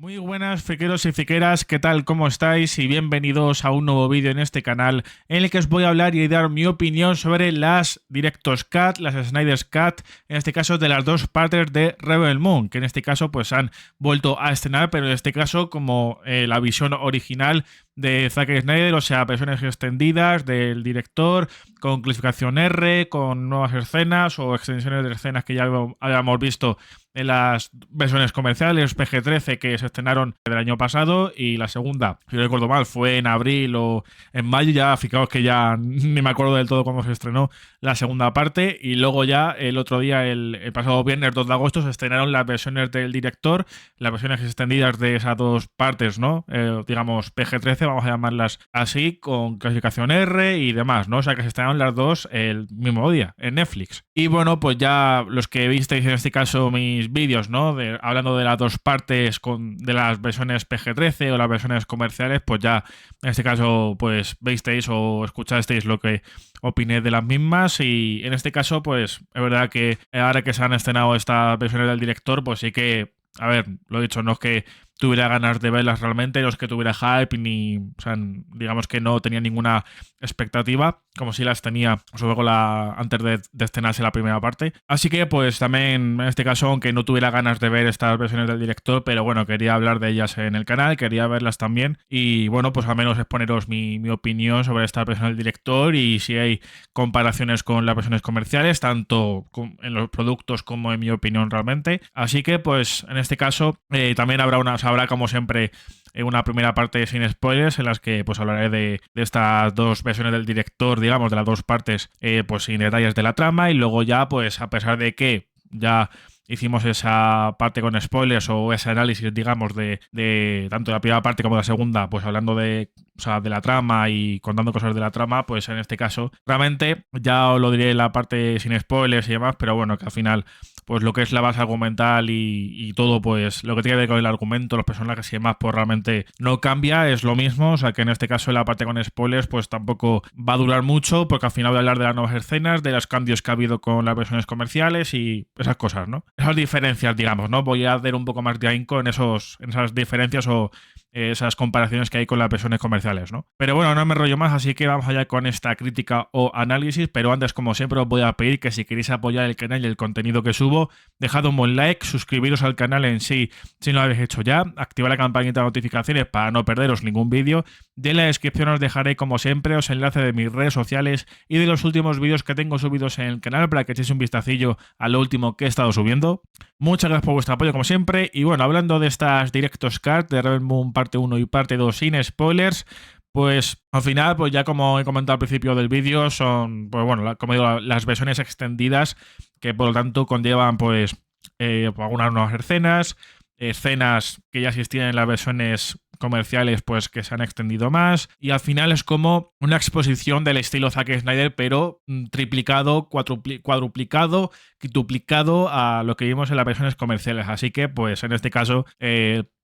Muy buenas friqueros y friqueras, ¿qué tal? ¿Cómo estáis? Y bienvenidos a un nuevo vídeo en este canal en el que os voy a hablar y dar mi opinión sobre las Director's Cut, las Snyder's Cut, en este caso de las dos partes de Rebel Moon, que en este caso pues han vuelto a estrenar, pero en este caso como la visión original de Zack Snyder, o sea, versiones extendidas del director, con clasificación R, con nuevas escenas o extensiones de escenas que ya habíamos visto en las versiones comerciales PG-13 que se estrenaron el año pasado, y la segunda, si no recuerdo mal, fue en abril o en mayo. Ya fijaos que ya ni me acuerdo del todo cuándo se estrenó la segunda parte, y luego ya el otro día, el pasado viernes 2 de agosto, se estrenaron las versiones del director, las versiones extendidas de esas dos partes, ¿no? Digamos PG-13, vamos a llamarlas así, con clasificación R y demás, ¿no? O sea que se estrenaron las dos el mismo día en Netflix. Y bueno, pues ya los que visteis en este caso mis vídeos, ¿no? Hablando de las dos partes de las versiones PG-13 o las versiones comerciales, pues ya en este caso pues visteis o escuchasteis lo que opiné de las mismas. Y en este caso pues es verdad que ahora que se han estrenado estas versiones del director, pues sí que, a ver, lo he dicho, no es que tuviera ganas de verlas realmente, no es que tuviera hype, ni, o sea, digamos que no tenía ninguna expectativa, como si las tenía luego antes de estrenarse la primera parte. Así que pues también en este caso, aunque no tuviera ganas de ver estas versiones del director, pero bueno, quería hablar de ellas en el canal, quería verlas también, y bueno, pues al menos exponeros mi opinión sobre estas versiones del director y si hay comparaciones con las versiones comerciales, tanto en los productos como en mi opinión realmente. Así que pues en este caso también habrá como siempre una primera parte sin spoilers en las que pues hablaré de estas dos versiones del director, digamos, de las dos partes, pues sin detalles de la trama, y luego ya pues a pesar de que ya hicimos esa parte con spoilers o ese análisis, digamos, de tanto la primera parte como la segunda, pues hablando o sea, de la trama y contando cosas de la trama, pues en este caso realmente ya os lo diré en la parte sin spoilers y demás, pero bueno, que al final pues lo que es la base argumental y todo, pues lo que tiene que ver con el argumento, los personajes y demás, pues realmente no cambia, es lo mismo. O sea que en este caso en la parte con spoilers pues tampoco va a durar mucho, porque al final voy a hablar de las nuevas escenas, de los cambios que ha habido con las versiones comerciales y esas cosas, ¿no? Esas diferencias, digamos, ¿no? Voy a hacer un poco más de ahínco en esas diferencias o esas comparaciones que hay con las versiones comerciales, ¿no? Pero bueno, no me enrollo más, así que vamos allá con esta crítica o análisis. Pero antes, como siempre, os voy a pedir que si queréis apoyar el canal y el contenido que subo, dejad un buen like, suscribiros al canal en sí si no lo habéis hecho ya, activad la campanita de notificaciones para no perderos ningún vídeo. De la descripción os dejaré, como siempre, los enlaces de mis redes sociales y de los últimos vídeos que tengo subidos en el canal para que echéis un vistacillo a lo último que he estado subiendo. Muchas gracias por vuestro apoyo, como siempre. Y bueno, hablando de estas Director's Cut de Rebel Moon parte 1 y parte 2 sin spoilers, pues al final, pues ya como he comentado al principio del vídeo, son, pues bueno, como digo, las versiones extendidas, que por lo tanto conllevan pues algunas nuevas escenas que ya existían en las versiones comerciales, pues que se han extendido más, y al final es como una exposición del estilo Zack Snyder, pero triplicado, cuadruplicado, quintuplicado a lo que vimos en las versiones comerciales. Así que pues en este caso,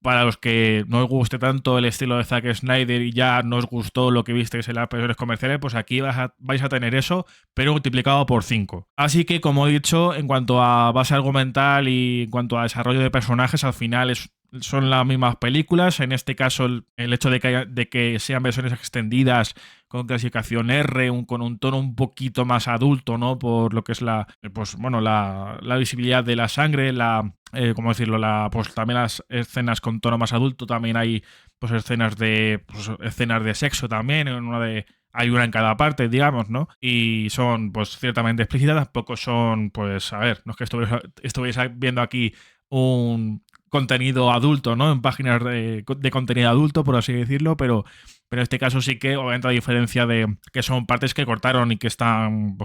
para los que no os guste tanto el estilo de Zack Snyder y ya no os gustó lo que visteis en las versiones comerciales, pues aquí vais a tener eso, pero multiplicado por 5. Así que, como he dicho, en cuanto a base argumental y en cuanto a desarrollo de personajes, al final son las mismas películas. En este caso, el hecho de que sean versiones extendidas con clasificación R, con un tono un poquito más adulto, ¿no? Por lo que es pues bueno, la visibilidad de la sangre, ¿cómo decirlo? Pues también las escenas con tono más adulto, también hay pues escenas de sexo también, hay una en cada parte, digamos, ¿no? Y son pues ciertamente explícitas, tampoco son, pues, a ver, no es que estuvierais viendo aquí un contenido adulto, ¿no? En páginas de contenido adulto, por así decirlo, pero en este caso sí que, obviamente, a diferencia de que son partes que cortaron y que están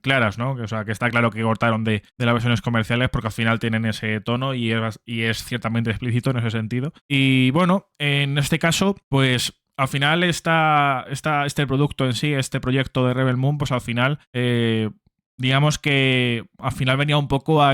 claras, ¿no? O sea, que está claro que cortaron de las versiones comerciales, porque al final tienen ese tono y es ciertamente explícito en ese sentido. Y bueno, en este caso, pues al final este producto en sí, este proyecto de Rebel Moon, pues al final digamos que al final venía un poco a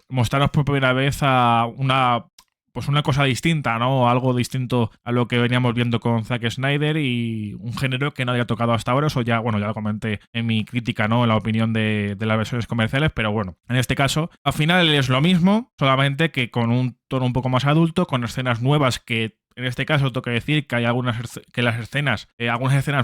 mostrarnos por primera vez a una pues una cosa distinta, ¿no? Algo distinto a lo que veníamos viendo con Zack Snyder y un género que no había tocado hasta ahora. Eso ya, bueno, ya lo comenté en mi crítica, ¿no? En la opinión de las versiones comerciales, pero bueno, en este caso, al final es lo mismo, solamente que con un tono un poco más adulto, con escenas nuevas que en este caso tengo que decir que hay algunas escenas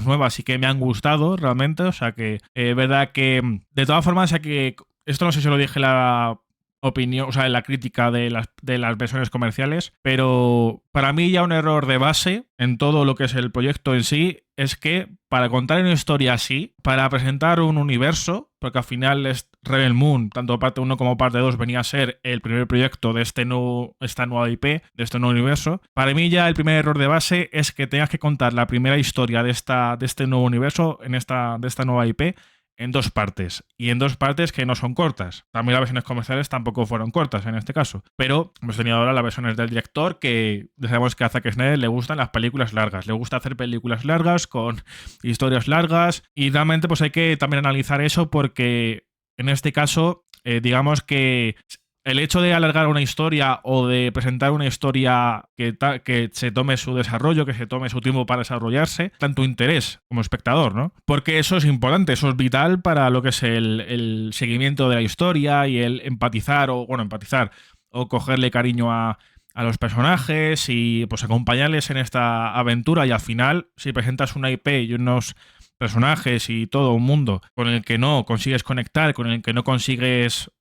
nuevas sí que me han gustado realmente, o sea que es verdad que de todas formas, o que esto no sé si lo dije en la opinión, o sea, en la crítica de las versiones comerciales, pero para mí ya un error de base en todo lo que es el proyecto en sí es que para contar una historia así, para presentar un universo, porque al final es Rebel Moon, tanto parte 1 como parte 2 venía a ser el primer proyecto de esta nueva IP, de este nuevo universo, para mí ya el primer error de base es que tengas que contar la primera historia de este nuevo universo, de esta nueva IP, en dos partes, y en dos partes que no son cortas. También las versiones comerciales tampoco fueron cortas en este caso, pero hemos tenido ahora las versiones del director, que sabemos que a Zack Snyder le gustan las películas largas, le gusta hacer películas largas con historias largas, y realmente pues hay que también analizar eso porque en este caso digamos que el hecho de alargar una historia o de presentar una historia que se tome su desarrollo, que se tome su tiempo para desarrollarse, tanto interés como espectador, ¿no? Porque eso es importante, eso es vital para lo que es el seguimiento de la historia y el empatizar o cogerle cariño a los personajes y pues acompañarles en esta aventura, y al final, si presentas una IP y unos personajes y todo un mundo con el que no consigues conectar, con el que no consigues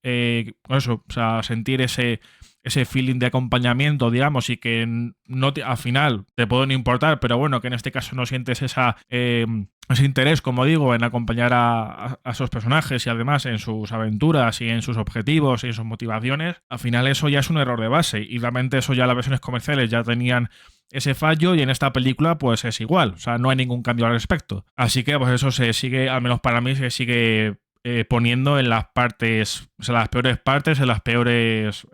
sentir ese feeling de acompañamiento, digamos, y que al final te pueden importar, pero bueno, que en este caso no sientes ese interés, como digo, en acompañar a esos personajes y además en sus aventuras y en sus objetivos y en sus motivaciones, al final eso ya es un error de base, y realmente eso ya las versiones comerciales ya tenían ese fallo, y en esta película pues es igual, o sea, no hay ningún cambio al respecto. Así que pues eso se sigue, al menos para mí, se sigue poniendo en las partes, o sea, las peores partes, en las peores,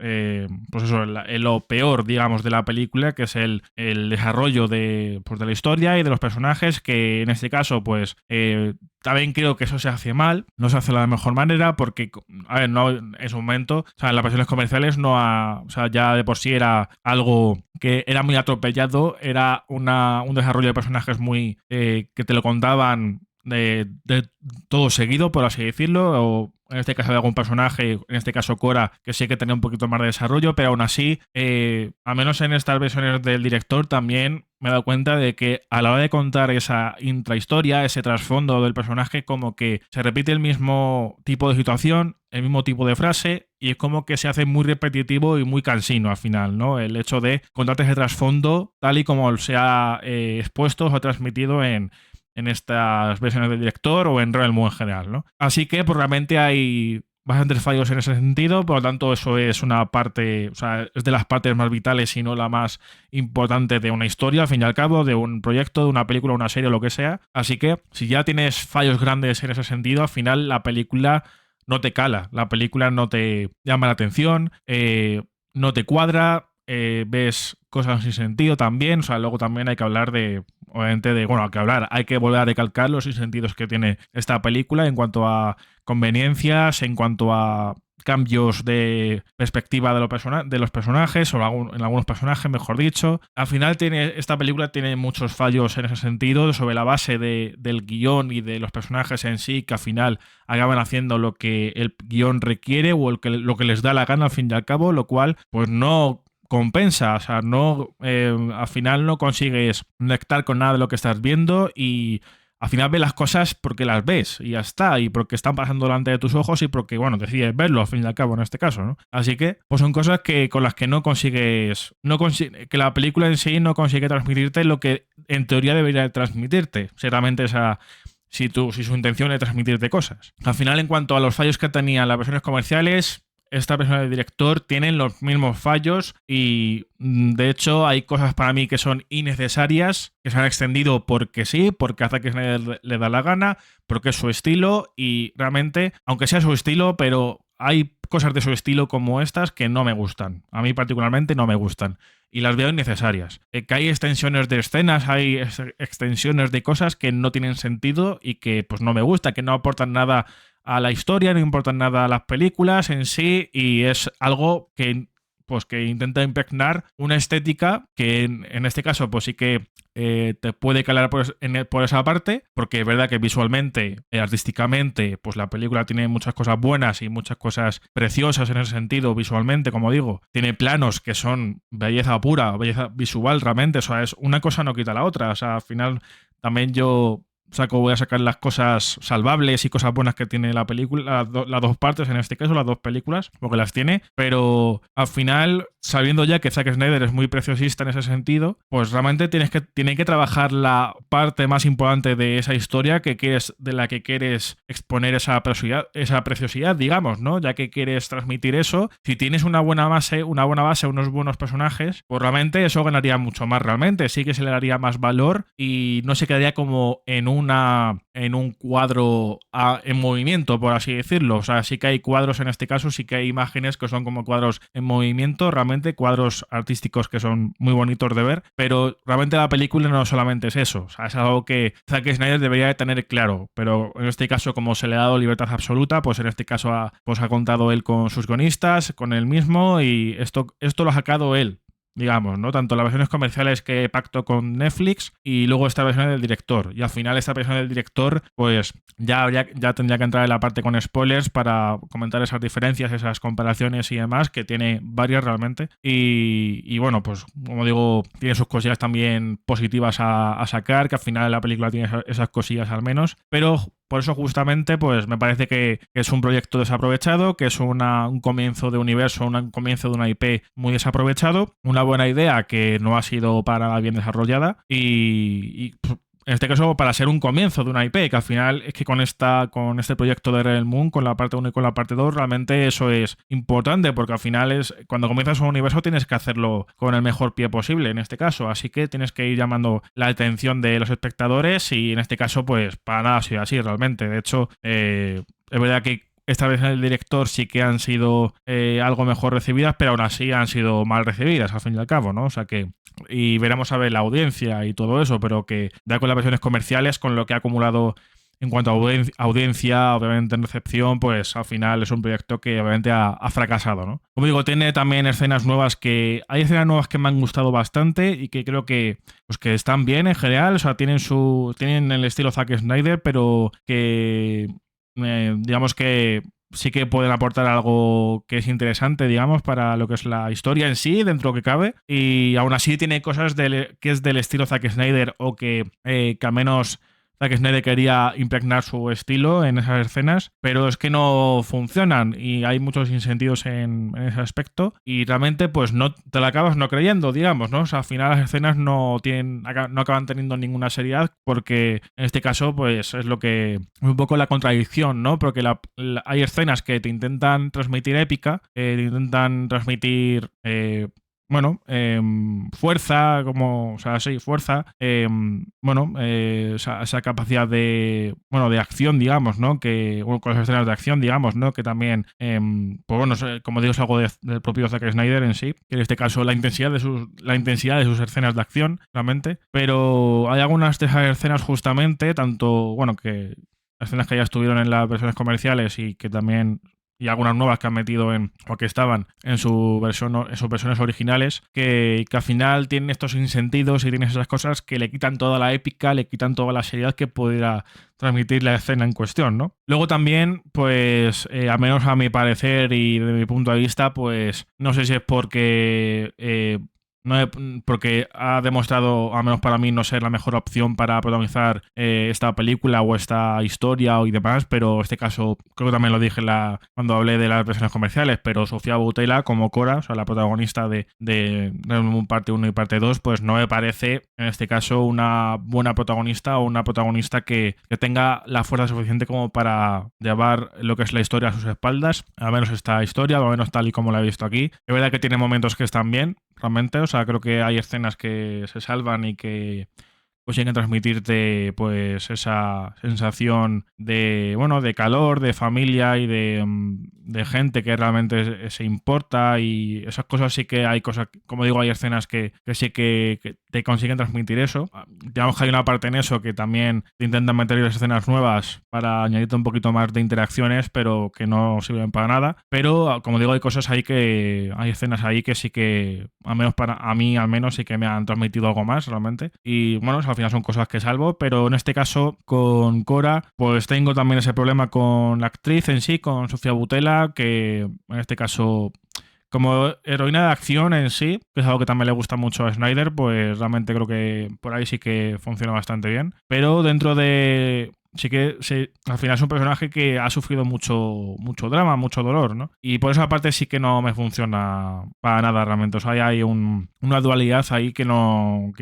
pues eso, en lo peor, digamos, de la película, que es el desarrollo de la historia y de los personajes, que en este caso, pues, también creo que eso se hace mal, no se hace de la mejor manera, porque, a ver, no, en su momento, o sea, en las versiones comerciales o sea, ya de por sí era algo que era muy atropellado, era un desarrollo de personajes muy, que te lo contaban de todo seguido, por así decirlo, o en este caso de algún personaje, en este caso Cora, que sí que tenía un poquito más de desarrollo, pero aún así, al menos en estas versiones del director, también me he dado cuenta de que a la hora de contar esa intrahistoria, ese trasfondo del personaje, como que se repite el mismo tipo de situación, el mismo tipo de frase, y es como que se hace muy repetitivo y muy cansino al final, ¿no? El hecho de contarte ese trasfondo tal y como se ha expuesto o transmitido en estas versiones del director o en Rebel Moon en general, ¿no? Así que pues, realmente hay bastantes fallos en ese sentido, por lo tanto eso es una parte, o sea, es de las partes más vitales y no la más importante de una historia, al fin y al cabo, de un proyecto, de una película, una serie o lo que sea. Así que si ya tienes fallos grandes en ese sentido, al final la película no te cala, la película no te llama la atención, no te cuadra, ves cosas sin sentido también, o sea, luego también hay que hablar obviamente hay que volver a recalcar los sinsentidos que tiene esta película en cuanto a conveniencias, en cuanto a cambios de perspectiva de los personajes, o en algunos personajes, mejor dicho. Al final esta película tiene muchos fallos en ese sentido, sobre la base del guión y de los personajes en sí, que al final acaban haciendo lo que el guión requiere o lo que les da la gana al fin y al cabo, lo cual pues no compensa, o sea, al final no consigues conectar con nada de lo que estás viendo, y al final ves las cosas porque las ves y ya está, y porque están pasando delante de tus ojos y porque, bueno, decides verlo al fin y al cabo en este caso, ¿no? Así que, pues son cosas con las que que la película en sí no consigue transmitirte lo que en teoría debería transmitirte, seguramente si su intención es transmitirte cosas. Al final, en cuanto a los fallos que tenían las versiones comerciales, esta persona de director tienen los mismos fallos, y de hecho hay cosas para mí que son innecesarias, que se han extendido porque sí, porque a Zack Snyder le da la gana, porque es su estilo, y realmente, aunque sea su estilo, pero hay cosas de su estilo como estas que no me gustan. A mí particularmente no me gustan. Y las veo innecesarias. Que hay extensiones de escenas, hay extensiones de cosas que no tienen sentido y que pues no me gusta, que no aportan nada a la historia, no importan nada a las películas en sí, y es algo que pues que intenta impregnar una estética que en este caso pues sí que te puede calar por esa parte, porque es verdad que visualmente, artísticamente, pues la película tiene muchas cosas buenas y muchas cosas preciosas en ese sentido, visualmente, como digo. Tiene planos que son belleza pura, belleza visual realmente, o sea, es una cosa no quita la otra, o sea, al final también yo voy a sacar las cosas salvables y cosas buenas que tiene la película, las dos partes en este caso, las dos películas, porque las tiene, pero al final, sabiendo ya que Zack Snyder es muy preciosista en ese sentido, pues realmente tiene que trabajar la parte más importante de esa historia de la que quieres exponer esa preciosidad, digamos, ¿no? Ya que quieres transmitir eso, si tienes una buena base, unos buenos personajes, pues realmente eso ganaría mucho más realmente, sí que se le daría más valor y no se quedaría como en un cuadro en movimiento, por así decirlo. O sea, sí que hay cuadros en este caso, sí que hay imágenes que son como cuadros en movimiento, realmente cuadros artísticos que son muy bonitos de ver, pero realmente la película no solamente es eso. O sea, es algo que Zack Snyder debería de tener claro, pero en este caso, como se le ha dado libertad absoluta, pues en este caso ha contado él con sus guionistas, con él mismo, y esto lo ha sacado él, digamos, ¿no? Tanto las versiones comerciales que pactó con Netflix y luego esta versión del director. Y al final esta versión del director, pues ya tendría que entrar en la parte con spoilers para comentar esas diferencias, esas comparaciones y demás, que tiene varias realmente. Y bueno, pues como digo, tiene sus cosillas también positivas a sacar, que al final la película tiene esas cosillas al menos, pero por eso justamente pues me parece que es un proyecto desaprovechado, que es un comienzo de universo, un comienzo de una IP muy desaprovechado, una buena idea que no ha sido para nada bien desarrollada y en este caso para ser un comienzo de una IP, que al final es que con este proyecto de Rebel Moon, con la parte 1 y con la parte 2, realmente eso es importante, porque al final cuando comienzas un universo tienes que hacerlo con el mejor pie posible, en este caso, así que tienes que ir llamando la atención de los espectadores y en este caso pues para nada ha sido así realmente. De hecho, es verdad que esta vez en el director sí que han sido algo mejor recibidas, pero aún así han sido mal recibidas, al fin y al cabo, ¿no? O sea que, y veremos a ver la audiencia y todo eso, pero que ya con las versiones comerciales, con lo que ha acumulado en cuanto a audiencia, obviamente en recepción, pues al final es un proyecto que obviamente ha fracasado, ¿no? Como digo, tiene también escenas nuevas hay escenas nuevas que me han gustado bastante y que creo que, pues que están bien en general, o sea, tienen el estilo Zack Snyder, pero que digamos que sí que pueden aportar algo que es interesante, digamos, para lo que es la historia en sí, dentro de lo que cabe. Y aún así tiene cosas que es del estilo Zack Snyder o que al menos Zack Snyder quería impregnar su estilo en esas escenas, pero es que no funcionan y hay muchos insentidos en ese aspecto y realmente pues no te la acabas no creyendo, digamos, ¿no? O sea, al final las escenas no acaban teniendo ninguna seriedad porque en este caso pues es lo que un poco la contradicción, ¿no? Porque hay escenas que te intentan transmitir épica, te intentan transmitir fuerza, o sea, sí, fuerza, esa capacidad de acción, digamos, ¿no? Con las escenas de acción, digamos, ¿no? Que también, pues bueno, como digo, es algo del propio Zack Snyder en sí, que en este caso la intensidad de sus escenas de acción, realmente, pero hay algunas de esas escenas justamente, tanto, bueno, que escenas que ya estuvieron en las versiones comerciales y que también y algunas nuevas que han metido o que estaban en sus versiones originales, que al final tienen estos sinsentidos y tienen esas cosas que le quitan toda la épica, le quitan toda la seriedad que pudiera transmitir la escena en cuestión, ¿no? Luego también, pues, al menos a mi parecer y de mi punto de vista, pues, no sé si es porque porque ha demostrado, al menos para mí, no ser la mejor opción para protagonizar esta película o esta historia y demás, pero en este caso, creo que también lo dije cuando hablé de las versiones comerciales, pero Sofía Boutella como Cora, o sea, la protagonista de parte 1 y parte 2, pues no me parece, en este caso, una buena protagonista o una protagonista que tenga la fuerza suficiente como para llevar lo que es la historia a sus espaldas, al menos esta historia, al menos tal y como la he visto aquí. Es verdad que tiene momentos que están bien, realmente, o sea, creo que hay escenas que se salvan y que consiguen transmitirte pues esa sensación de calor, de familia y de gente que realmente se importa y esas cosas sí que hay cosas, como digo, hay escenas que sí que te consiguen transmitir eso. Digamos que hay una parte en eso que también te intentan meter escenas nuevas para añadirte un poquito más de interacciones, pero que no sirven para nada. Pero, como digo, hay cosas ahí hay escenas ahí que sí que, al menos para a mí, al menos sí que me han transmitido algo más realmente. Y bueno, al final son cosas que salvo, pero en este caso con Cora, pues tengo también ese problema con la actriz en sí, con Sofía Boutella, que en este caso, como heroína de acción en sí, que es algo que también le gusta mucho a Snyder, pues realmente creo que por ahí sí que funciona bastante bien. Pero dentro de... Sí que al final es un personaje que ha sufrido mucho drama, mucho dolor, ¿no? Y por esa parte sí que no me funciona para nada realmente. O sea, hay una dualidad ahí que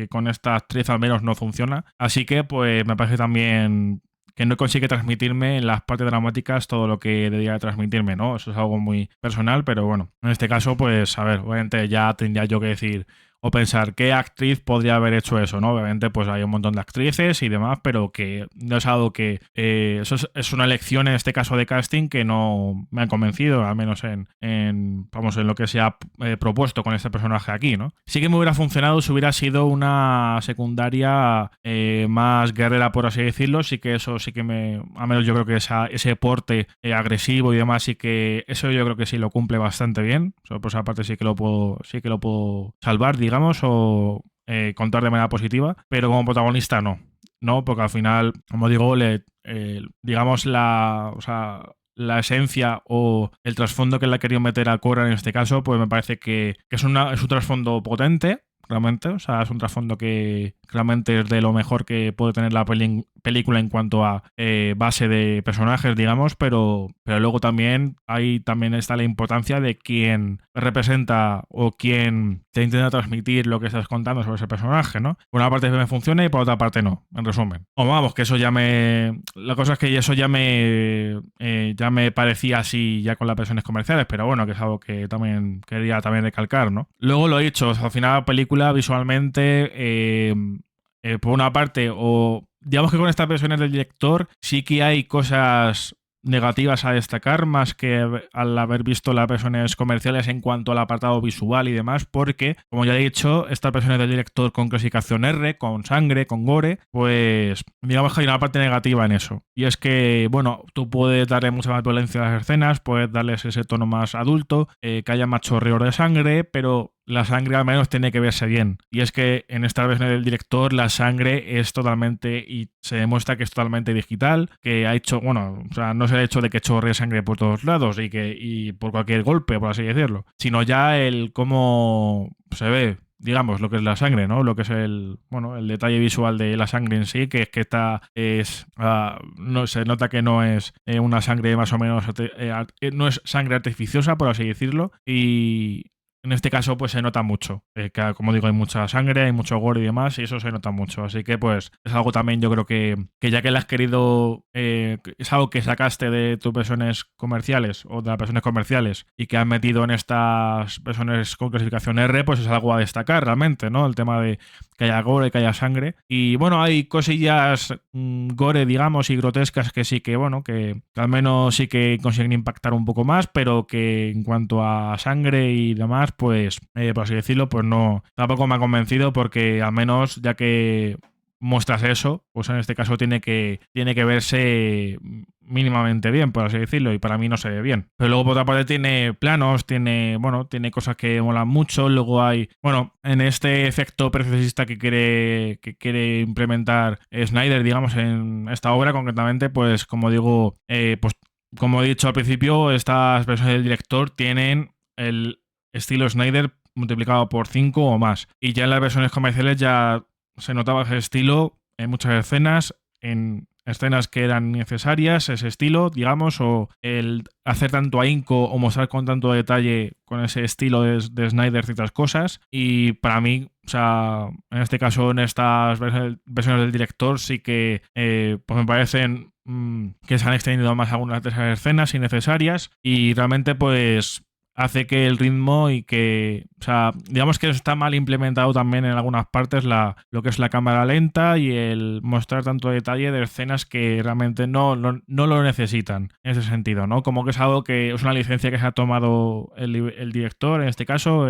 con esta actriz al menos no funciona. Así que pues me parece también que no consigue transmitirme en las partes dramáticas todo lo que debería transmitirme, ¿no? Eso es algo muy personal, pero bueno, en este caso, pues, a ver, obviamente ya tendría yo que decir o pensar qué actriz podría haber hecho eso, ¿no? Obviamente, pues hay un montón de actrices y demás, pero que no es algo que... eso es una elección, en este caso de casting, que no me han convencido, al menos en lo que se ha propuesto con este personaje aquí, ¿no? Sí que me hubiera funcionado si hubiera sido una secundaria más guerrera, por así decirlo, sí que eso sí que al menos yo creo que ese porte agresivo y demás, sí que eso yo creo que sí lo cumple bastante bien. Por esa parte sí que lo puedo salvar, digamos, o contar de manera positiva, pero como protagonista no, porque al final, como digo, digamos la esencia o el trasfondo que le ha querido meter a Cora en este caso, pues me parece que es un trasfondo potente, realmente, o sea, es un trasfondo que realmente es de lo mejor que puede tener la película en cuanto a base de personajes, digamos, pero luego también está la importancia de quién representa o quién te intenta transmitir lo que estás contando sobre ese personaje, ¿no? Por una parte me funciona y por otra parte no, en resumen. O vamos, que eso la cosa es que eso ya me parecía así ya con las versiones comerciales, pero bueno, que es algo que también quería también recalcar, ¿no? Luego lo he dicho, o sea, al final la película visualmente, por una parte, o digamos que con estas versiones del director sí que hay cosas negativas a destacar, más que al haber visto las versiones comerciales en cuanto al apartado visual y demás, porque, como ya he dicho, estas versiones del director con clasificación R, con sangre, con gore, pues digamos que hay una parte negativa en eso. Y es que, bueno, tú puedes darle mucha más violencia a las escenas, puedes darles ese tono más adulto, que haya más chorreo de sangre, pero la sangre al menos tiene que verse bien. Y es que en esta versión del director la sangre es totalmente, y se demuestra que es totalmente digital, que ha hecho, bueno, o sea, no es el hecho de que chorre sangre por todos lados y por cualquier golpe, por así decirlo, sino ya el cómo se ve, digamos, lo que es la sangre, ¿no? Lo que es el detalle visual de la sangre en sí, que es que no se nota que no es una sangre más o menos, no es sangre artificiosa, por así decirlo, y en este caso, pues se nota mucho. Que, como digo, hay mucha sangre, hay mucho gore y demás, y eso se nota mucho. Así que, pues, es algo también, yo creo que ya que le has querido, es algo que sacaste de tus versiones comerciales o de las versiones comerciales y que has metido en estas versiones con clasificación R, pues es algo a destacar realmente, ¿no? El tema de que haya gore, que haya sangre. Y bueno, hay cosillas gore, digamos, y grotescas que sí que, bueno, que al menos sí que consiguen impactar un poco más, pero que en cuanto a sangre y demás, pues, por así decirlo, pues no, tampoco me ha convencido porque al menos ya que muestras eso, pues en este caso tiene que verse mínimamente bien, por así decirlo, y para mí no se ve bien. Pero luego por otra parte tiene planos, tiene cosas que molan mucho, luego hay, en este efecto preciosista que quiere implementar Snyder, digamos, en esta obra concretamente, pues como digo, pues como he dicho al principio, estas versiones del director tienen el estilo Snyder multiplicado por 5 o más. Y ya en las versiones comerciales ya se notaba ese estilo en muchas escenas, en escenas que eran necesarias, ese estilo, digamos, o el hacer tanto ahínco o mostrar con tanto detalle con ese estilo de Snyder ciertas cosas. Y para mí, o sea, en este caso, en estas versiones del director, sí que pues me parecen que se han extendido más algunas de esas escenas innecesarias y realmente, pues, hace que el ritmo y que, o sea, digamos que está mal implementado también en algunas partes lo que es la cámara lenta y el mostrar tanto detalle de escenas que realmente no lo necesitan en ese sentido, ¿no? Como que es algo que es una licencia que se ha tomado el director, en este caso,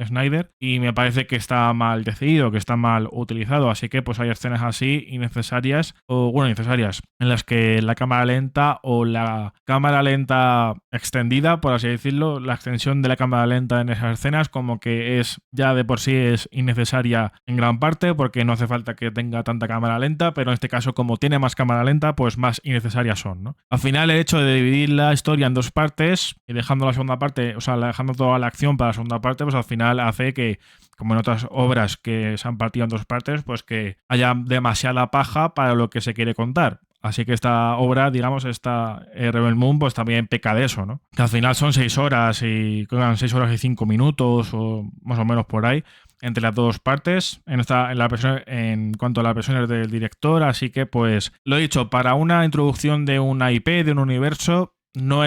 Snyder, y me parece que está mal decidido, que está mal utilizado, así que pues hay escenas así innecesarias, o bueno, necesarias, en las que la cámara lenta o la cámara lenta extendida, por así decirlo, la extensión de la cámara lenta en esas escenas como que es ya de por sí es innecesaria en gran parte porque no hace falta que tenga tanta cámara lenta, pero en este caso como tiene más cámara lenta, pues más innecesarias son, ¿no? Al final el hecho de dividir la historia en dos partes y dejando la segunda parte, o sea, dejando toda la acción para la segunda parte, pues al final hace que, como en otras obras que se han partido en dos partes, pues que haya demasiada paja para lo que se quiere contar. Así que esta obra, digamos, esta Rebel Moon, pues también peca de eso, ¿no? Que al final son 6 horas y quedan 6 horas y 5 minutos o más o menos por ahí entre las dos partes en cuanto a las versiones del director. Así que, pues, lo he dicho, para una introducción de una IP, de un universo, no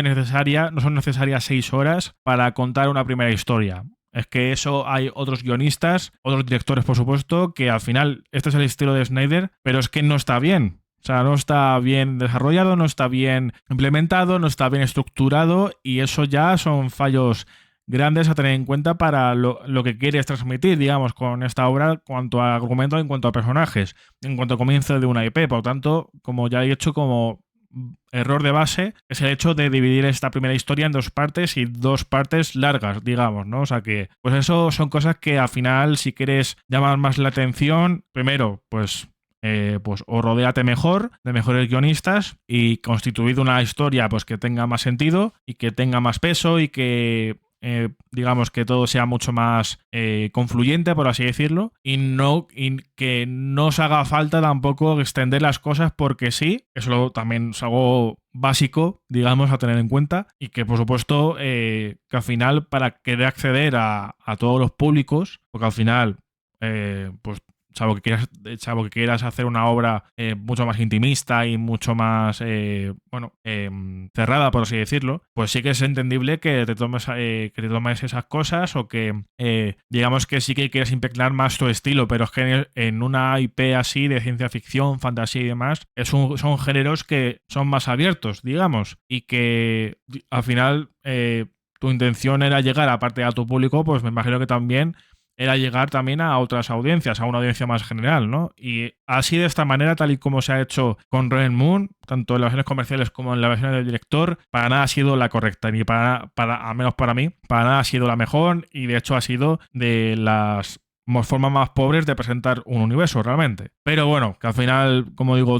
son necesarias 6 horas para contar una primera historia. Es que eso hay otros guionistas, otros directores, por supuesto, que al final este es el estilo de Snyder, pero es que no está bien. O sea, no está bien desarrollado, no está bien implementado, no está bien estructurado y eso ya son fallos grandes a tener en cuenta para lo que quieres transmitir, digamos, con esta obra en cuanto a argumento, en cuanto a personajes, en cuanto a comienzo de una IP. Por lo tanto, como ya he dicho, como error de base es el hecho de dividir esta primera historia en dos partes y dos partes largas, digamos, ¿no? O sea que, pues eso son cosas que al final, si quieres llamar más la atención, primero, pues o rodéate mejor de mejores guionistas y constituid una historia pues que tenga más sentido y que tenga más peso y que digamos que todo sea mucho más confluyente, por así decirlo, y que no os haga falta tampoco extender las cosas porque sí. Eso también es algo básico, digamos, a tener en cuenta y que por supuesto que al final para querer acceder a todos los públicos, porque al final pues salvo que quieras hacer una obra mucho más intimista y mucho más cerrada, por así decirlo, pues sí que es entendible que te tomes esas cosas o que digamos que sí que quieras impregnar más tu estilo, pero es que en una IP así de ciencia ficción, fantasía y demás, son géneros que son más abiertos, digamos, y que al final tu intención era llegar, aparte a tu público, pues me imagino que también era llegar también a otras audiencias, a una audiencia más general, ¿no? Y así de esta manera, tal y como se ha hecho con Rebel Moon, tanto en las versiones comerciales como en la versión del director, para nada ha sido la correcta, ni al menos para mí, para nada ha sido la mejor y de hecho ha sido de las formas más pobres de presentar un universo realmente. Pero bueno, que al final, como digo,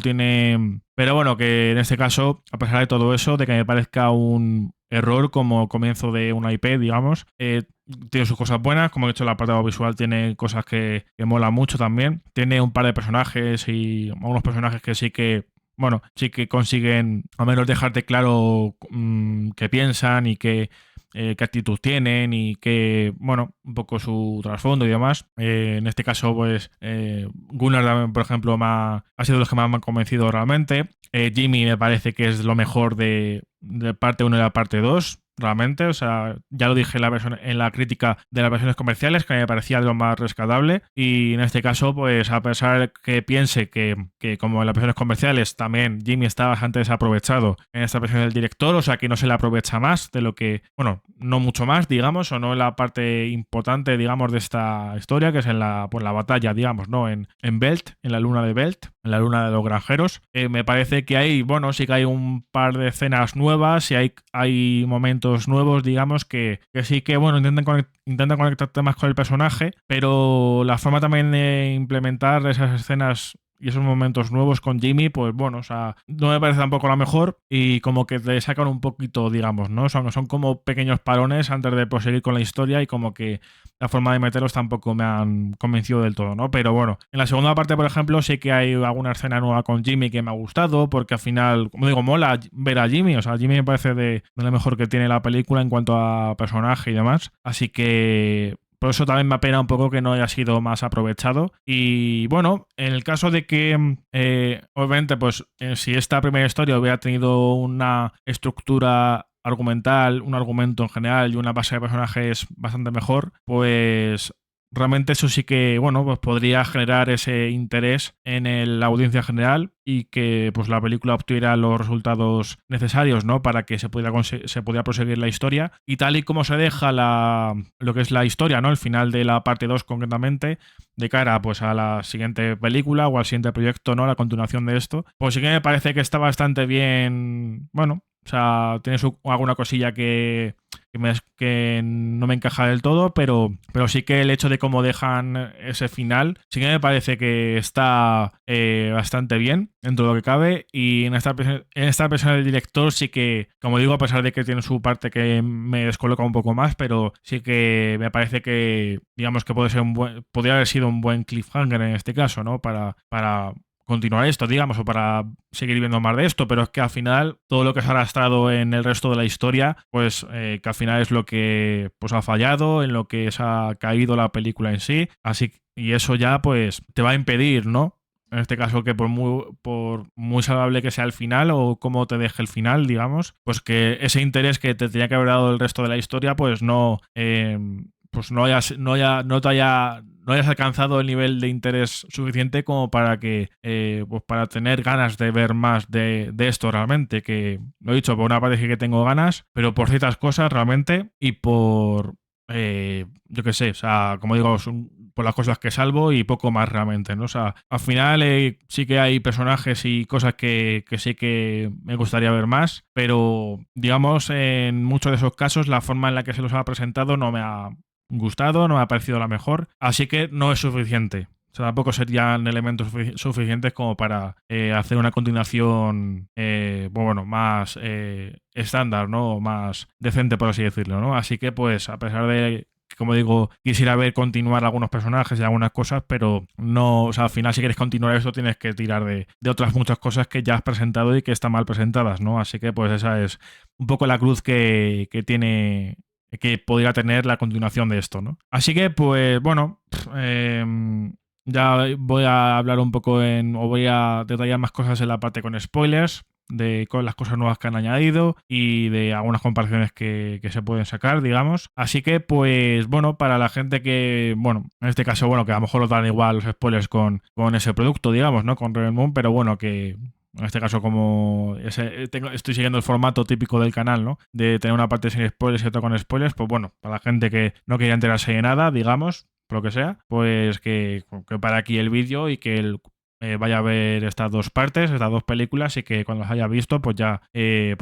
pero bueno, que en este caso, a pesar de todo eso, de que me parezca un error como comienzo de una IP, digamos, tiene sus cosas buenas, como he dicho, el apartado visual tiene cosas que mola mucho también. Tiene un par de personajes y algunos personajes que sí que consiguen al menos dejarte claro qué piensan y qué actitud tienen y qué, bueno, un poco su trasfondo y demás. En este caso, pues, Gunnar también, por ejemplo, ha sido de los que más me han convencido realmente. Jimmy me parece que es lo mejor de parte 1 y la parte 2. Realmente, o sea, ya lo dije en la crítica de las versiones comerciales, que me parecía de lo más rescatable, y en este caso, pues a pesar que piense que como en las versiones comerciales también Jimmy está bastante desaprovechado en esta versión del director, o sea que no se le aprovecha más de lo que, bueno, no mucho más, digamos, o no en la parte importante, digamos, de esta historia, que es en la batalla, digamos, ¿no? En Belt, en la luna de Belt, en la luna de los granjeros. Me parece que sí que hay un par de escenas nuevas y hay momentos nuevos, digamos, que sí que, bueno, intentan conectarte más con el personaje, pero la forma también de implementar esas escenas y esos momentos nuevos con Jimmy, pues bueno, o sea, no me parece tampoco la mejor y como que te sacan un poquito, digamos, ¿no? Son como pequeños parones antes de proseguir con la historia y como que la forma de meterlos tampoco me han convencido del todo, ¿no? Pero bueno, en la segunda parte, por ejemplo, sí que hay alguna escena nueva con Jimmy que me ha gustado porque al final, como digo, mola ver a Jimmy, o sea, Jimmy me parece de lo mejor que tiene la película en cuanto a personaje y demás, así que por eso también me apena un poco que no haya sido más aprovechado. Y bueno, en el caso de que, obviamente, pues si esta primera historia hubiera tenido una estructura argumental, un argumento en general y una base de personajes bastante mejor, pues realmente eso sí que, bueno, pues podría generar ese interés en la audiencia general y que pues la película obtuviera los resultados necesarios, ¿no? Para que se pudiera proseguir la historia. Y tal y como se deja lo que es la historia, ¿no? El final de la parte 2 concretamente, de cara pues a la siguiente película o al siguiente proyecto, ¿no? La continuación de esto, pues sí que me parece que está bastante bien, bueno, o sea, tiene alguna cosilla que no me encaja del todo, pero sí que el hecho de cómo dejan ese final, sí que me parece que está bastante bien dentro de lo que cabe. Y en esta versión del director sí que, como digo, a pesar de que tiene su parte que me descoloca un poco más, pero sí que me parece que, digamos que podría haber sido un buen cliffhanger en este caso, ¿no? Para continuar esto, digamos, o para seguir viendo más de esto, pero es que al final todo lo que se ha arrastrado en el resto de la historia, pues que al final es lo que pues ha fallado, en lo que se ha caído la película en sí, y eso ya pues te va a impedir, ¿no? En este caso que por muy saludable que sea el final o cómo te deje el final, digamos, pues que ese interés que te tenía que haber dado el resto de la historia, pues pues no hayas alcanzado el nivel de interés suficiente como para que pues para tener ganas de ver más de esto realmente, que lo he dicho, por una parte sí que tengo ganas, pero por ciertas cosas realmente y por yo qué sé, o sea, como digo, por las cosas que salvo y poco más realmente, ¿no? O sea, al final sí que hay personajes y cosas que sí que me gustaría ver más, pero digamos, en muchos de esos casos la forma en la que se los ha presentado no me ha gustado, no me ha parecido la mejor, así que no es suficiente. O sea, tampoco serían elementos suficientes como para hacer una continuación, bueno, más estándar, ¿no? Más decente, por así decirlo, ¿no? Así que, pues, a pesar de que, como digo, quisiera ver continuar algunos personajes y algunas cosas, pero no, o sea, al final si quieres continuar esto tienes que tirar de otras muchas cosas que ya has presentado y que están mal presentadas, ¿no? Así que, pues, esa es un poco la cruz que tiene, que podría tener la continuación de esto, ¿no? Así que, pues, bueno, ya voy a hablar un poco o voy a detallar más cosas en la parte con spoilers, con las cosas nuevas que han añadido y de algunas comparaciones que se pueden sacar, digamos. Así que, pues, bueno, para la gente que, bueno, en este caso, bueno, que a lo mejor os dan igual los spoilers con ese producto, digamos, ¿no? Con Rebel Moon, pero bueno, que en este caso, como estoy siguiendo el formato típico del canal, ¿no? De tener una parte sin spoilers y otra con spoilers, pues bueno, para la gente que no quería enterarse de nada, digamos, por lo que sea, pues que para aquí el vídeo y que vaya a ver estas dos partes, estas dos películas, y que cuando las haya visto, pues ya, en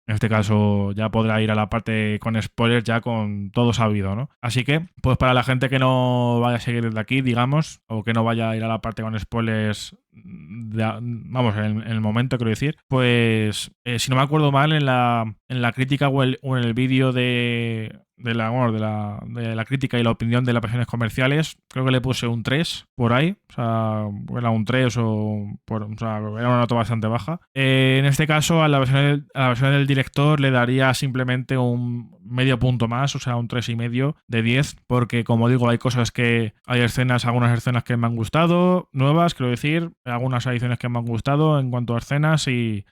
este caso, ya podrá ir a la parte con spoilers ya con todo sabido, ¿no? Así que, pues para la gente que no vaya a seguir desde aquí, digamos, o que no vaya a ir a la parte con spoilers, vamos, en el momento, quiero decir, pues si no me acuerdo mal, en la crítica o en el vídeo de la crítica y la opinión de las versiones comerciales, creo que le puse un 3 por ahí, o sea, era un 3 o sea, era una nota bastante baja. En este caso, a la versión del director le daría simplemente un medio punto más, o sea, un 3,5 de 10, porque como digo, hay algunas escenas que me han gustado, nuevas, quiero decir, algunas adiciones que me han gustado en cuanto a escenas,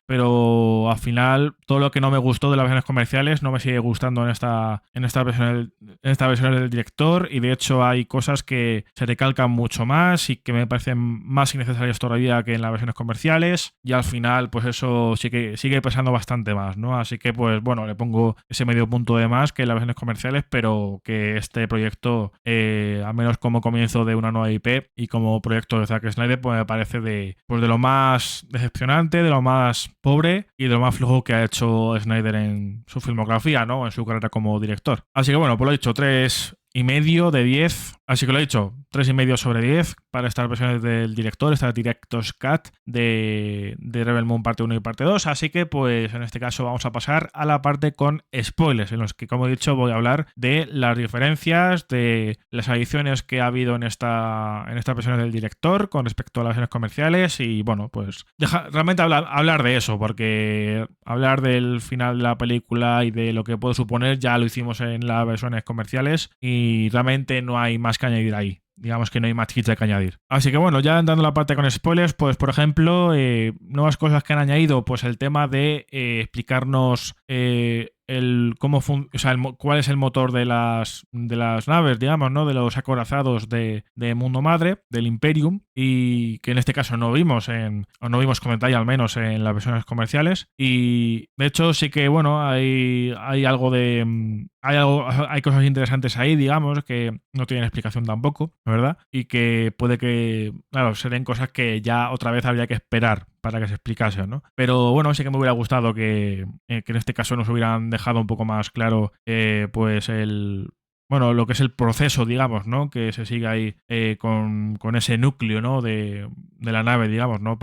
pero al final todo lo que no me gustó de las versiones comerciales no me sigue gustando en esta versión del director, y de hecho hay cosas que se recalcan mucho más y que me parecen más innecesarias todavía que en las versiones comerciales, y al final pues eso sí que sigue pesando bastante más, ¿no? Así que pues bueno, le pongo ese medio punto de más que en las versiones comerciales, pero que este proyecto, al menos como comienzo de una nueva IP y como proyecto de Zack Snyder, pues me parece de lo más decepcionante, de lo más pobre y de lo más flojo que ha hecho Snyder en su filmografía, ¿no? En su carrera como director. Así que bueno, pues lo he dicho, 3,5 de 10. Así que lo he dicho, 3,5 sobre 10 para estas versiones del director, esta Director's Cut de Rebel Moon parte 1 y parte 2. Así que pues en este caso vamos a pasar a la parte con spoilers, en los que, como he dicho, voy a hablar de las diferencias, de las adiciones que ha habido en estas versiones del director con respecto a las versiones comerciales, y bueno, pues realmente hablar de eso, porque hablar del final de la película y de lo que puede suponer ya lo hicimos en las versiones comerciales y realmente no hay más que añadir ahí. Digamos que no hay más chicha que añadir. Así que bueno, ya entrando a la parte con spoilers, pues por ejemplo, nuevas cosas que han añadido, pues el tema de explicarnos cuál es el motor de las naves, digamos, ¿no? De los acorazados de Mundo Madre, del Imperium, y que en este caso no vimos no vimos con detalle, al menos en las versiones comerciales. Y de hecho sí que, bueno, hay algo de... Hay cosas interesantes ahí, digamos, que no tienen explicación tampoco, ¿verdad? Y que puede que, claro, serían cosas que ya otra vez habría que esperar para que se explicase, ¿no? Pero bueno, sí que me hubiera gustado que en este caso nos hubieran dejado un poco más claro, pues lo que es el proceso, digamos, ¿no? Que se sigue ahí con ese núcleo, ¿no? De la nave, digamos, ¿no?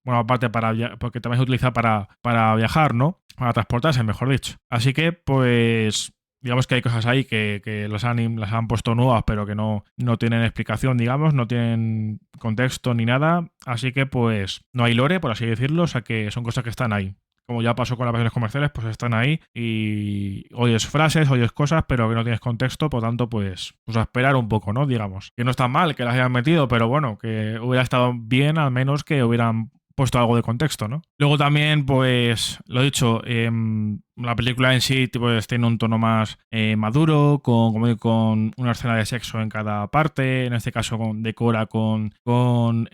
Aparte porque también se utiliza para viajar, ¿no? Para transportarse, mejor dicho. Así que, pues, digamos que hay cosas ahí que las han puesto nuevas, pero que no tienen explicación, digamos, no tienen contexto ni nada. Así que, pues, no hay lore, por así decirlo, o sea que son cosas que están ahí. Como ya pasó con las versiones comerciales, pues están ahí y oyes frases, oyes cosas, pero que no tienes contexto, por tanto, pues a esperar un poco, ¿no? Digamos. Que no está mal que las hayan metido, pero bueno, que hubiera estado bien al menos que hubieran puesto algo de contexto, ¿no? Luego también, pues, lo dicho, la película en sí pues, tiene un tono más maduro, con una escena de sexo en cada parte, en este caso de Cora con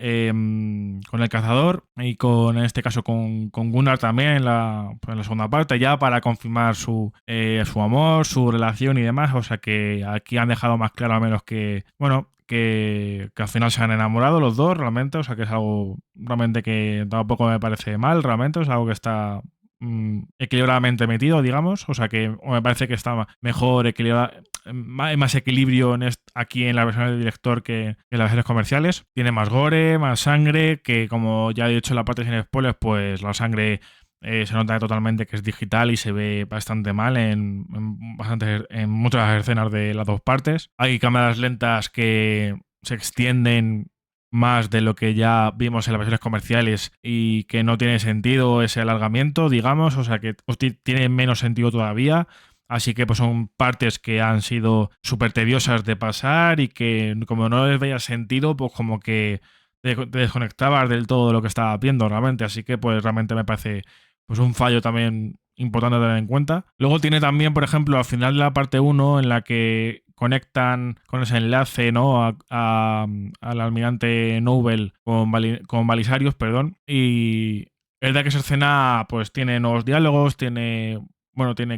el cazador y en este caso con Gunnar también en la segunda parte, ya para confirmar su amor, su relación y demás, o sea que aquí han dejado más claro al menos que, bueno, que al final se han enamorado los dos realmente, o sea que es algo realmente que tampoco me parece mal, realmente es algo que está equilibradamente metido, digamos, o sea que me parece que está mejor equilibrado, hay más equilibrio aquí en la versión del director que en las versiones comerciales. Tiene más gore, más sangre, que como ya he dicho en la parte sin spoilers, pues la sangre se nota totalmente que es digital y se ve bastante mal en muchas escenas de las dos partes. Hay cámaras lentas que se extienden más de lo que ya vimos en las versiones comerciales y que no tiene sentido ese alargamiento, digamos, o sea que tiene menos sentido todavía. Así que pues son partes que han sido súper tediosas de pasar y que como no les veía sentido, pues como que te desconectabas del todo de lo que estaba viendo realmente. Así que pues realmente me parece pues un fallo también importante a tener en cuenta. Luego tiene también, por ejemplo, al final de la parte 1 en la que conectan con ese enlace, ¿no? Al almirante Nobel con Balisarius, perdón. Y es verdad que esa escena pues tiene nuevos diálogos, tiene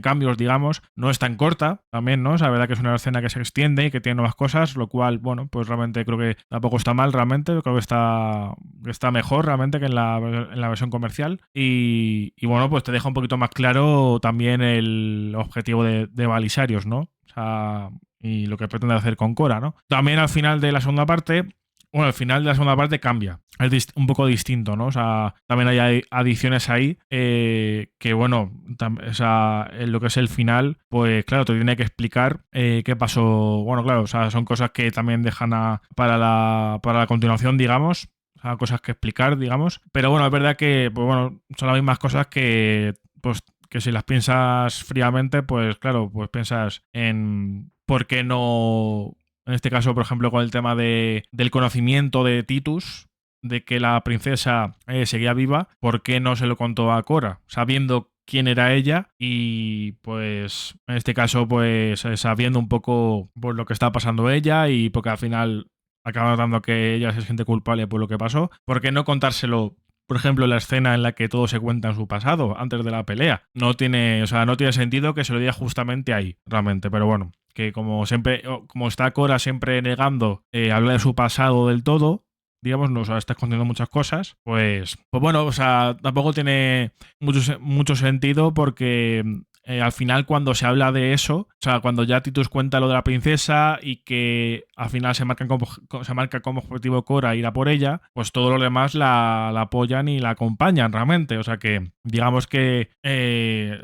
cambios, digamos. No es tan corta también, ¿no? O sea, la verdad que es una escena que se extiende y que tiene nuevas cosas, lo cual, bueno, pues realmente creo que tampoco está mal, realmente. Creo que está mejor realmente que en la versión comercial. Y bueno, pues te deja un poquito más claro también el objetivo de Balisarius, ¿no? O sea, y lo que pretende hacer con Cora, ¿no? También al final de la segunda parte... Bueno, el final de la segunda parte cambia. Es un poco distinto, ¿no? O sea, también hay adiciones ahí que, bueno, en lo que es el final, pues claro, te tiene que explicar qué pasó. Bueno, claro, o sea, son cosas que también dejan para la continuación, digamos. O sea, cosas que explicar, digamos. Pero bueno, es verdad que, pues bueno, son las mismas cosas que, pues, que si las piensas fríamente, pues claro, pues piensas en por qué no... En este caso, por ejemplo, con el tema del conocimiento de Titus, de que la princesa seguía viva, ¿por qué no se lo contó a Cora? Sabiendo quién era ella y, pues, en este caso, pues, sabiendo un poco por lo que está pasando ella y porque al final acaba notando que ella se siente culpable por lo que pasó, ¿por qué no contárselo? Por ejemplo, la escena en la que todo se cuenta en su pasado, antes de la pelea. No tiene sentido que se lo diga justamente ahí, realmente, pero bueno. Que como siempre, como está Cora siempre negando hablar de su pasado del todo, digamos, nos está escondiendo muchas cosas, pues bueno, o sea, tampoco tiene mucho sentido porque al final cuando se habla de eso, o sea, cuando ya Titus cuenta lo de la princesa y que al final se marca como objetivo Cora ir a por ella, pues todos los demás la apoyan y la acompañan realmente, o sea que digamos que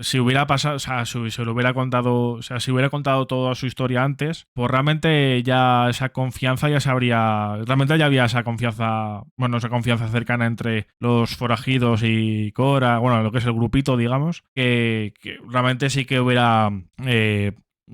si hubiera pasado, o sea, si se lo hubiera contado, o sea, si hubiera contado toda su historia antes, pues realmente ya esa confianza realmente ya había esa confianza cercana entre los forajidos y Cora, bueno, lo que es el grupito, digamos, que realmente sí que hubiera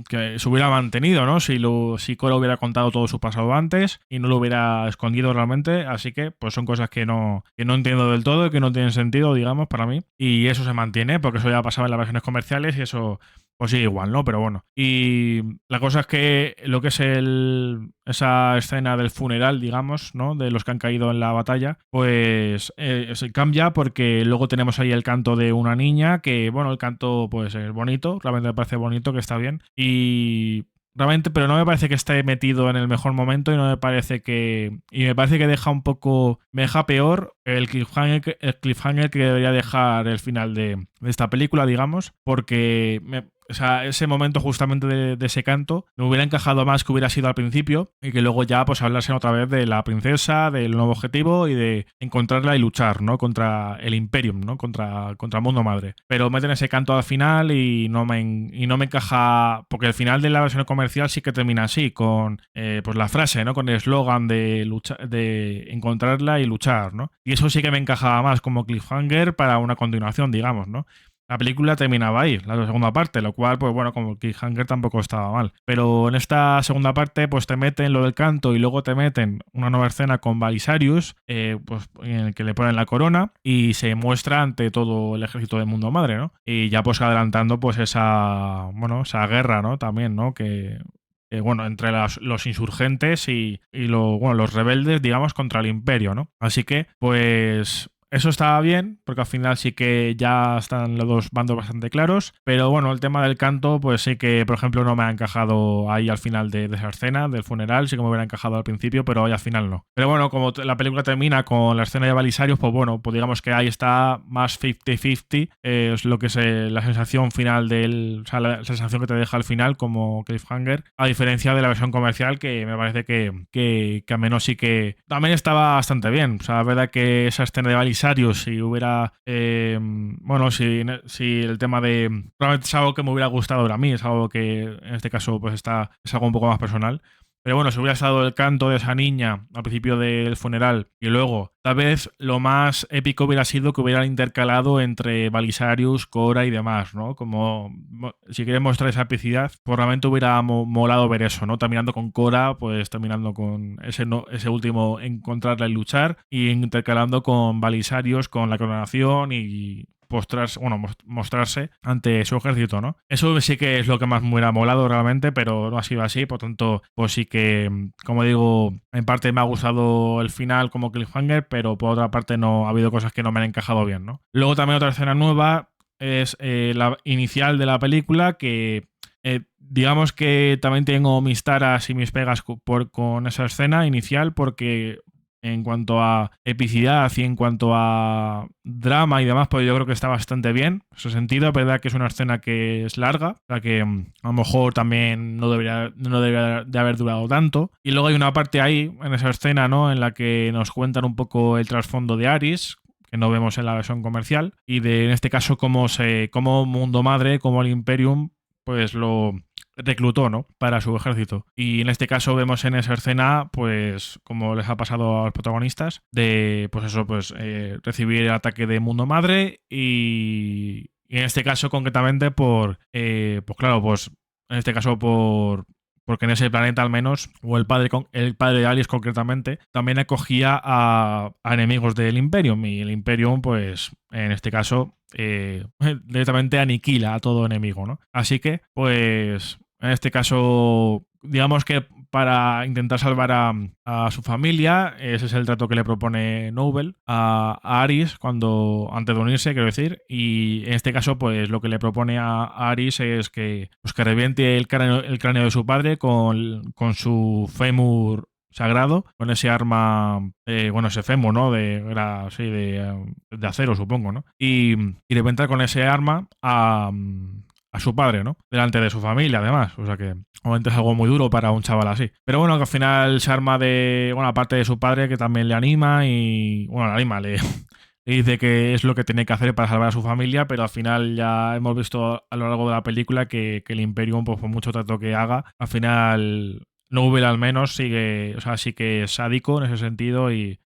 que se hubiera mantenido, ¿no? Si Cora hubiera contado todo su pasado antes y no lo hubiera escondido realmente. Así que, pues son cosas que no entiendo del todo y que no tienen sentido, digamos, para mí. Y eso se mantiene, porque eso ya pasaba en las versiones comerciales y eso, pues sigue igual, ¿no? Pero bueno. Y la cosa es que lo que es esa escena del funeral, digamos, ¿no? De los que han caído en la batalla, pues se cambia porque luego tenemos ahí el canto de una niña que, bueno, el canto pues es bonito, realmente me parece bonito, que está bien. Y realmente, pero no me parece que esté metido en el mejor momento y no me parece que... Y me parece que deja un poco... Me deja peor el cliffhanger que debería dejar el final de esta película, digamos, porque... O sea, ese momento justamente de ese canto me hubiera encajado más que hubiera sido al principio y que luego ya pues hablasen otra vez de la princesa, del nuevo objetivo y de encontrarla y luchar, ¿no? Contra el Imperium, ¿no? Contra Mundo Madre. Pero meten ese canto al final y no me encaja, porque el final de la versión comercial sí que termina así, con pues la frase, ¿no? Con el eslogan de encontrarla y luchar, ¿no? Y eso sí que me encajaba más como cliffhanger para una continuación, digamos, ¿no? La película terminaba ahí, la segunda parte, lo cual, pues bueno, como cliffhanger tampoco estaba mal. Pero en esta segunda parte, pues te meten lo del canto y luego te meten una nueva escena con Balisarius, pues en el que le ponen la corona y se muestra ante todo el ejército de Mundo Madre, ¿no? Y ya pues adelantando pues esa guerra, ¿no? También, ¿no? Que bueno, entre los insurgentes y los rebeldes, digamos, contra el imperio, ¿no? Así que, pues... Eso estaba bien, porque al final sí que ya están los dos bandos bastante claros. Pero bueno, el tema del canto, pues sí que, por ejemplo, no me ha encajado ahí al final de esa escena, del funeral. Sí que me hubiera encajado al principio, pero hoy al final no. Pero bueno, como la película termina con la escena de Balisarius, pues bueno, pues digamos que ahí está más 50-50. Es lo que es la sensación final o sea, la sensación que te deja al final como cliffhanger. A diferencia de la versión comercial, que me parece que al menos sí que también estaba bastante bien. O sea, la verdad que esa escena de Balisarius, si hubiera bueno, si el tema de realmente es algo que me hubiera gustado a mí, es algo que en este caso pues es algo un poco más personal. Pero bueno, si hubiera estado el canto de esa niña al principio del funeral y luego, tal vez lo más épico hubiera sido que hubiera intercalado entre Balisarius, Cora y demás, ¿no? Como si quieres mostrar esa epicidad, pues realmente hubiera molado ver eso, ¿no? Terminando con Cora, pues terminando con ese último encontrarla y luchar, y intercalando con Balisarius, con la coronación y mostrarse ante su ejército, ¿no? Eso sí que es lo que más me hubiera molado realmente, pero no ha sido así, por tanto, pues sí que, como digo, en parte me ha gustado el final como cliffhanger, pero por otra parte no ha habido cosas que no me han encajado bien, ¿no? Luego también otra escena nueva es la inicial de la película, que digamos que también tengo mis taras y mis pegas con esa escena inicial, porque en cuanto a epicidad y en cuanto a drama y demás, pues yo creo que está bastante bien en ese sentido. Es verdad que es una escena que es larga, o sea que a lo mejor también no debería de haber durado tanto. Y luego hay una parte ahí, en esa escena, ¿no? En la que nos cuentan un poco el trasfondo de Aris, que no vemos en la versión comercial, y en este caso cómo Mundo Madre, como el Imperium, pues lo reclutó, ¿no? Para su ejército. Y en este caso vemos en esa escena, pues, como les ha pasado a los protagonistas, de, pues eso, pues, recibir el ataque de Mundo Madre y en este caso concretamente pues claro, pues, en este caso porque en ese planeta al menos, o el padre de Alice concretamente, también acogía a enemigos del Imperium, y el Imperium, pues, en este caso, directamente aniquila a todo enemigo, ¿no? Así que, pues, en este caso, digamos que para intentar salvar a su familia, ese es el trato que le propone Noble a Aris antes de unirse, quiero decir, y en este caso, pues lo que le propone a Aris es que reviente el cráneo de su padre con su fémur sagrado, con ese arma, ese fémur, ¿no? De acero, supongo, ¿no? Y reventar con ese arma a su padre, ¿no? Delante de su familia, además. O sea que, obviamente es algo muy duro para un chaval así. Pero bueno, que al final se arma aparte de su padre, que también le anima y, le dice que es lo que tiene que hacer para salvar a su familia, pero al final ya hemos visto a lo largo de la película que el Imperium, pues por mucho trato que haga, al final Noble al menos sigue, o sea, sí que es sádico en ese sentido y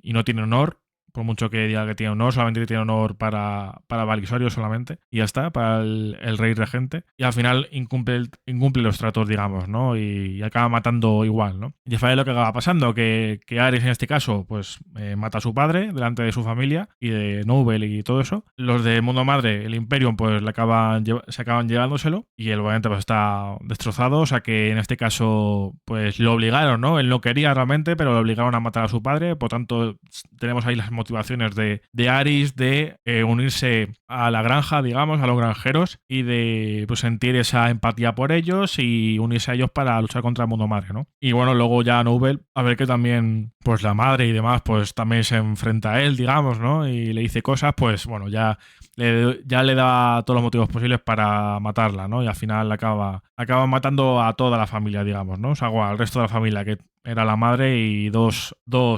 no tiene honor. por mucho que diga que tiene honor, solamente tiene honor para Valisorio solamente, y ya está, para el rey regente, y al final incumple los tratos, digamos, ¿no? Y acaba matando igual, ¿no? Y es lo que acaba pasando, que Aerys en este caso, pues mata a su padre delante de su familia y de Noble y todo eso. Los de Mundo Madre, el Imperium, pues se acaban llevándoselo, y él obviamente pues está destrozado, o sea que en este caso pues lo obligaron, ¿no? Él no quería realmente, pero lo obligaron a matar a su padre, por tanto tenemos ahí las motivaciones de Aerys de unirse a la granja, digamos, a los granjeros, y de pues sentir esa empatía por ellos y unirse a ellos para luchar contra el Mundo Madre, ¿no? Y bueno, luego ya Noble, a ver que también pues la madre y demás pues también se enfrenta a él, digamos, ¿no? Y le dice cosas, pues bueno, ya le da todos los motivos posibles para matarla, ¿no? Y al final acaba matando a toda la familia, digamos, ¿no? O sea, al resto de la familia, que era la madre y dos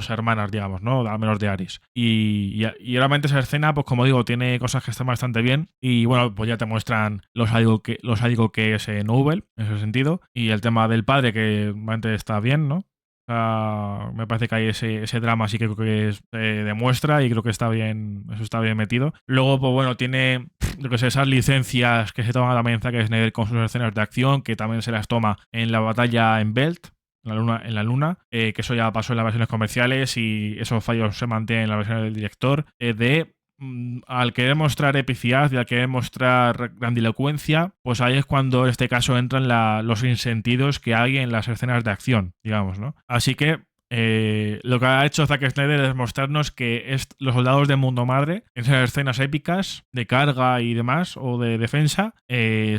hermanas, digamos, ¿no? Al menos de Aerys. Y realmente esa escena, pues como digo, tiene cosas que están bastante bien. Y bueno, pues ya te muestran los sádico que es Noble, en ese sentido. Y el tema del padre, que realmente está bien, ¿no? Me parece que hay ese drama, sí que creo que demuestra, y creo que está bien, eso está bien metido. Luego, pues bueno, tiene lo que sé, esas licencias que se toman también Zack Snyder con sus escenas de acción, que también se las toma en la batalla en Belt, en la luna, que eso ya pasó en las versiones comerciales, y esos fallos se mantienen en la versión del director, al querer mostrar epicidad y al querer mostrar grandilocuencia, pues ahí es cuando en este caso entran los insentidos que hay en las escenas de acción, digamos, ¿no? Así que lo que ha hecho Zack Snyder es mostrarnos que los soldados de Mundo Madre, en esas escenas épicas de carga y demás, o de defensa,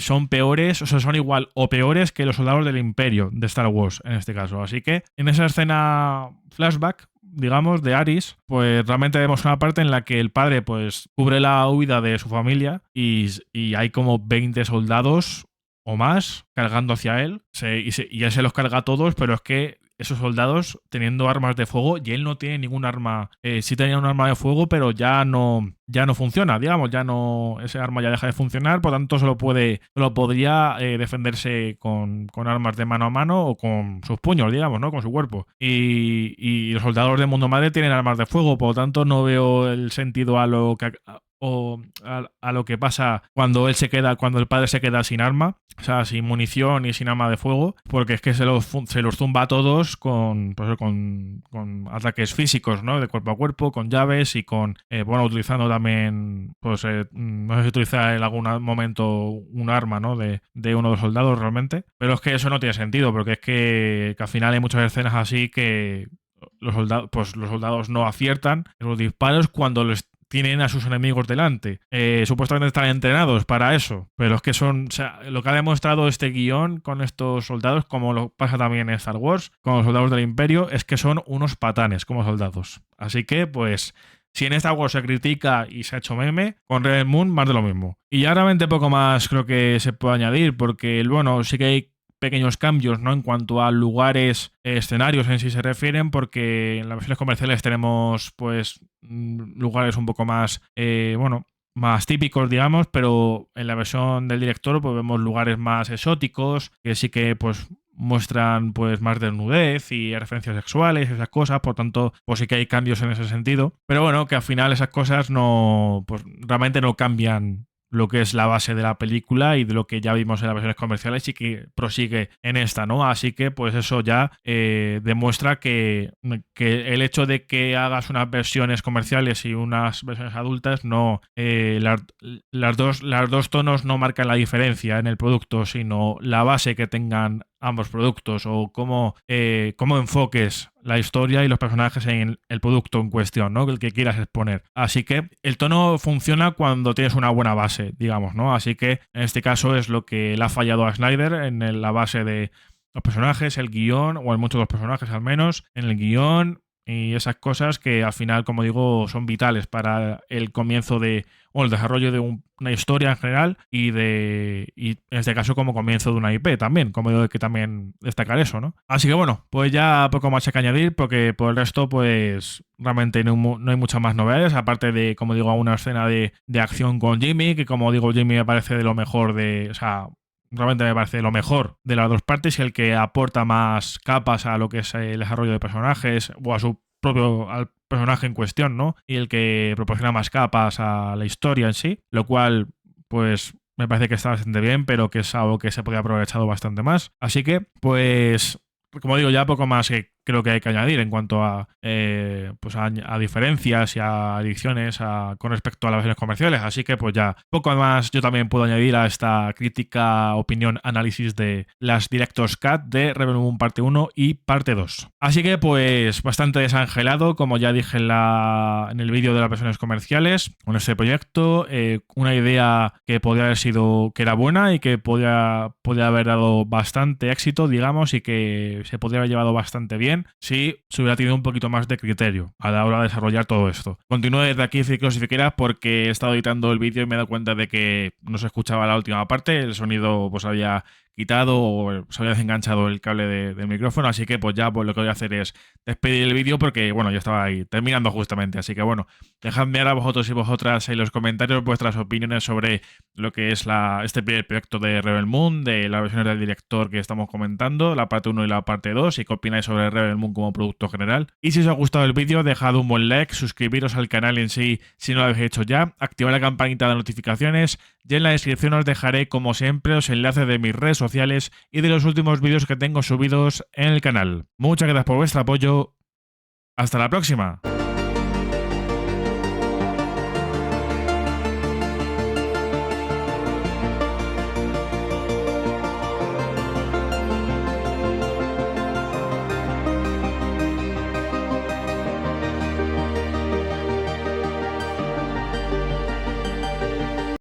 son peores, o sea, son igual o peores que los soldados del Imperio de Star Wars, en este caso. Así que en esa escena flashback, digamos, de Aerys, pues realmente vemos una parte en la que el padre pues cubre la huida de su familia, y hay como 20 soldados o más cargando hacia él, y él se los carga a todos, pero es que esos soldados teniendo armas de fuego, y él no tiene ningún arma, sí tenía un arma de fuego, pero ya no funciona, digamos, ese arma ya deja de funcionar, por tanto solo podría defenderse con armas de mano a mano o con sus puños, digamos, ¿no? Con su cuerpo. Y los soldados de Mundo Madre tienen armas de fuego, por lo tanto no veo el sentido a lo que pasa cuando el padre se queda sin arma, o sea, sin munición y sin arma de fuego, porque es que se los zumba a todos con ataques físicos, ¿no? De cuerpo a cuerpo, con llaves y utilizando también, pues no sé si utiliza en algún momento un arma, ¿no? De uno de los soldados realmente, pero es que eso no tiene sentido, porque es que al final hay muchas escenas así que los soldados no aciertan en los disparos cuando tienen a sus enemigos delante. Supuestamente están entrenados para eso, pero es que lo que ha demostrado este guión con estos soldados, como lo pasa también en Star Wars, con los soldados del Imperio, es que son unos patanes como soldados. Así que, pues, si en Star Wars se critica y se ha hecho meme, con Rebel Moon más de lo mismo. Y ya realmente poco más creo que se puede añadir, porque, bueno, sí que hay pequeños cambios, ¿no? En cuanto a lugares, escenarios en sí se refieren, porque en las versiones comerciales tenemos pues lugares un poco más, más típicos, digamos, pero en la versión del director pues vemos lugares más exóticos, que sí que pues muestran pues más desnudez y referencias sexuales, esas cosas, por tanto pues sí que hay cambios en ese sentido, pero bueno, que al final esas cosas realmente no cambian lo que es la base de la película y de lo que ya vimos en las versiones comerciales y que prosigue en esta, ¿no? Así que pues eso ya demuestra que el hecho de que hagas unas versiones comerciales y unas versiones adultas no las dos tonos no marcan la diferencia en el producto, sino la base que tengan ambos productos, o cómo enfoques la historia y los personajes en el producto en cuestión, ¿no? El que quieras exponer. Así que el tono funciona cuando tienes una buena base, digamos, ¿no? Así que en este caso es lo que le ha fallado a Snyder en la base de los personajes, el guión, o en muchos de los personajes al menos, en el guión y esas cosas que al final, como digo, son vitales para el comienzo el desarrollo de una historia en general y en este caso como comienzo de una IP también, como digo, que también destacar eso, ¿no? Así que bueno, pues ya poco más hay que añadir, porque por el resto pues realmente no hay muchas más novedades, aparte de, como digo, una escena de acción con Jimmy, que como digo, Jimmy me parece de lo mejor realmente me parece lo mejor de las dos partes y el que aporta más capas a lo que es el desarrollo de personajes o a su propio al personaje en cuestión, ¿no? Y el que proporciona más capas a la historia en sí, lo cual, pues, me parece que está bastante bien, pero que es algo que se podría haber aprovechado bastante más. Así que, pues, como digo, ya poco más que creo que hay que añadir en cuanto a, pues a diferencias y a adiciones con respecto a las versiones comerciales. Así que pues ya poco más yo también puedo añadir a esta crítica, opinión, análisis de las Director's Cut de Rebel Moon parte 1 y parte 2. Así que pues bastante desangelado, como ya dije en el vídeo de las versiones comerciales, con este proyecto. Una idea que podría haber sido, que era buena y que podría haber dado bastante éxito, digamos, y que se podría haber llevado bastante bien si se hubiera tenido un poquito más de criterio a la hora de desarrollar todo esto. Continúo desde aquí, Ciclos y Fiqueras, porque he estado editando el vídeo y me he dado cuenta de que no se escuchaba la última parte, el sonido pues había quitado o se había desenganchado el cable del micrófono, así que pues ya pues lo que voy a hacer es despedir el vídeo porque bueno, ya estaba ahí terminando justamente, así que bueno, dejadme ahora vosotros y vosotras en los comentarios vuestras opiniones sobre lo que es este primer proyecto de Rebel Moon, de las versiones del director que estamos comentando, la parte 1 y la parte 2, y qué opináis sobre Rebel Moon como producto general. Y si os ha gustado el vídeo, dejad un buen like, suscribiros al canal en sí si no lo habéis hecho ya, activad la campanita de notificaciones, y en la descripción os dejaré como siempre los enlaces de mis redes sociales y de los últimos vídeos que tengo subidos en el canal. Muchas gracias por vuestro apoyo. Hasta la próxima.